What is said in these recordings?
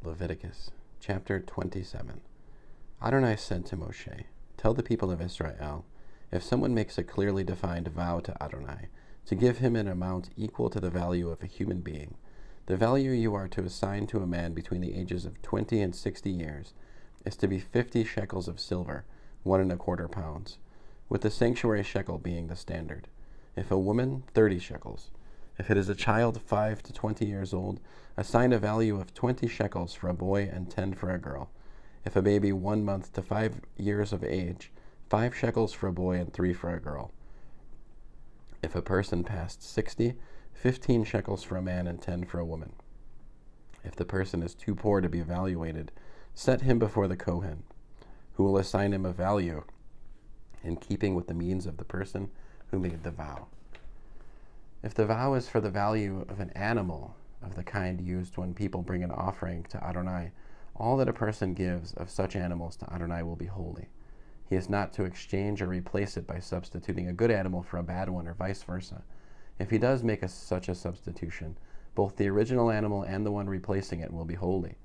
Leviticus chapter 27. Adonai said to Moshe, "Tell the people of Israel, if someone makes a clearly defined vow to Adonai, to give him an amount equal to the value of a human being, the value you are to assign to a man between the ages of 20 and 60 years is to be 50 shekels of silver, 1¼ pounds, with the sanctuary shekel being the standard. If a woman, 30 shekels. If it is a child 5 to 20 years old, assign a value of 20 shekels for a boy and 10 for a girl. If a baby 1 month to 5 years of age, 5 shekels for a boy and 3 for a girl. If a person past 60, 15 shekels for a man and 10 for a woman. If the person is too poor to be evaluated, set him before the Kohen, who will assign him a value in keeping with the means of the person who made the vow. If the vow is for the value of an animal of the kind used when people bring an offering to Adonai, all that a person gives of such animals to Adonai will be holy. He is not to exchange or replace it by substituting a good animal for a bad one or vice versa. If he does make such a substitution, both the original animal and the one replacing it will be holy.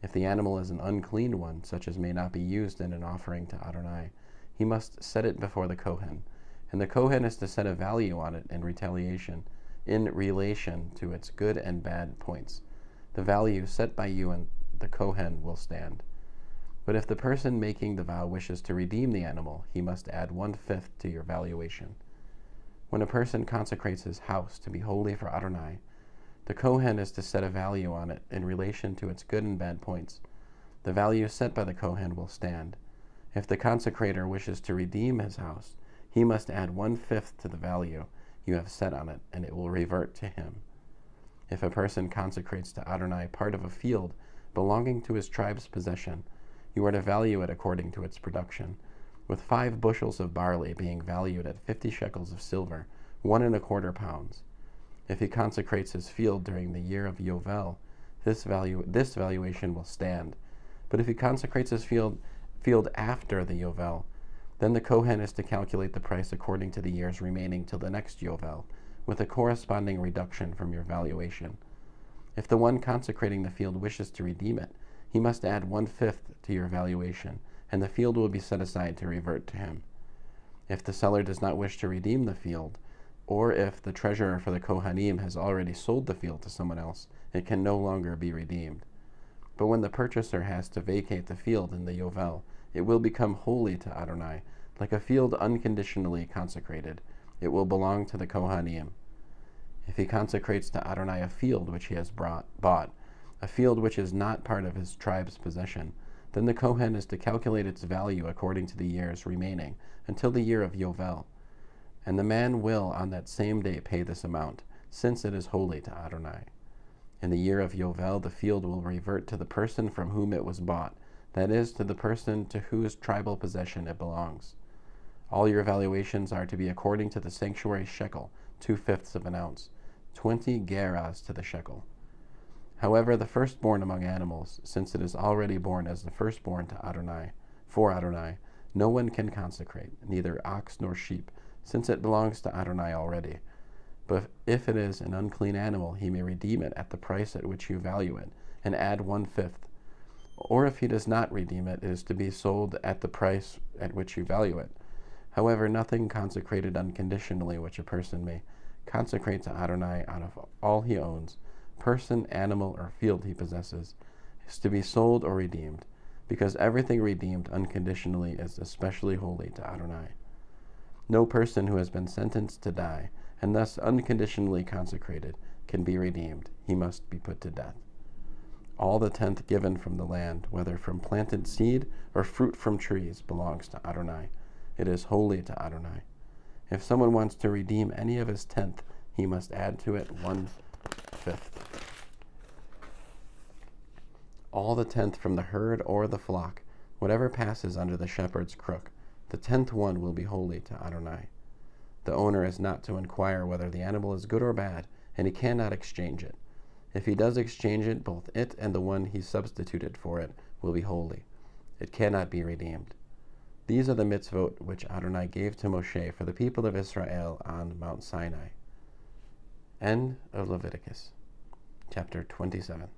If the animal is an unclean one, such as may not be used in an offering to Adonai, he must set it before the Kohen, and the Kohen is to set a value on it in relation to its good and bad points. The value set by you and the Kohen will stand. But if the person making the vow wishes to redeem the animal, he must add 1/5 to your valuation. When a person consecrates his house to be holy for Adonai, the Kohen is to set a value on it in relation to its good and bad points. The value set by the Kohen will stand. If the consecrator wishes to redeem his house, he must add 1/5 to the value you have set on it, and it will revert to him. If a person consecrates to Adonai part of a field belonging to his tribe's possession, you are to value it according to its production, with 5 bushels of barley being valued at 50 shekels of silver, 1¼ pounds. If he consecrates his field during the year of Yovel, this valuation will stand. But if he consecrates his field after the Yovel, then the Kohen is to calculate the price according to the years remaining till the next Yovel, with a corresponding reduction from your valuation. If the one consecrating the field wishes to redeem it, he must add 1/5 to your valuation, and the field will be set aside to revert to him. If the seller does not wish to redeem the field, or if the treasurer for the Kohanim has already sold the field to someone else, it can no longer be redeemed. But when the purchaser has to vacate the field in the Yovel, it will become holy to Adonai, like a field unconditionally consecrated. It will belong to the Kohanim. If he consecrates to Adonai a field which he has bought, a field which is not part of his tribe's possession, then the Kohen is to calculate its value according to the years remaining until the year of Yovel. And the man will on that same day pay this amount, since it is holy to Adonai. In the year of Yovel, the field will revert to the person from whom it was bought, that is, to the person to whose tribal possession it belongs. All your valuations are to be according to the sanctuary shekel, 2/5 of an ounce, 20 gerahs to the shekel. However, the firstborn among animals, since it is already born as the firstborn to Adonai, for Adonai, no one can consecrate, neither ox nor sheep, since it belongs to Adonai already. But if it is an unclean animal, he may redeem it at the price at which you value it, and add 1/5. Or if he does not redeem it, it is to be sold at the price at which you value it. However, nothing consecrated unconditionally which a person may consecrate to Adonai out of all he owns, person, animal, or field he possesses, is to be sold or redeemed, because everything redeemed unconditionally is especially holy to Adonai. No person who has been sentenced to die, and thus unconditionally consecrated, can be redeemed. He must be put to death. All the 10th given from the land, whether from planted seed or fruit from trees, belongs to Adonai. It is holy to Adonai. If someone wants to redeem any of his 10th, he must add to it 1/5. All the 10th from the herd or the flock, whatever passes under the shepherd's crook, the 10th one will be holy to Adonai. The owner is not to inquire whether the animal is good or bad, and he cannot exchange it. If he does exchange it, both it and the one he substituted for it will be holy. It cannot be redeemed. These are the mitzvot which Adonai gave to Moshe for the people of Israel on Mount Sinai. End of Leviticus, chapter 27.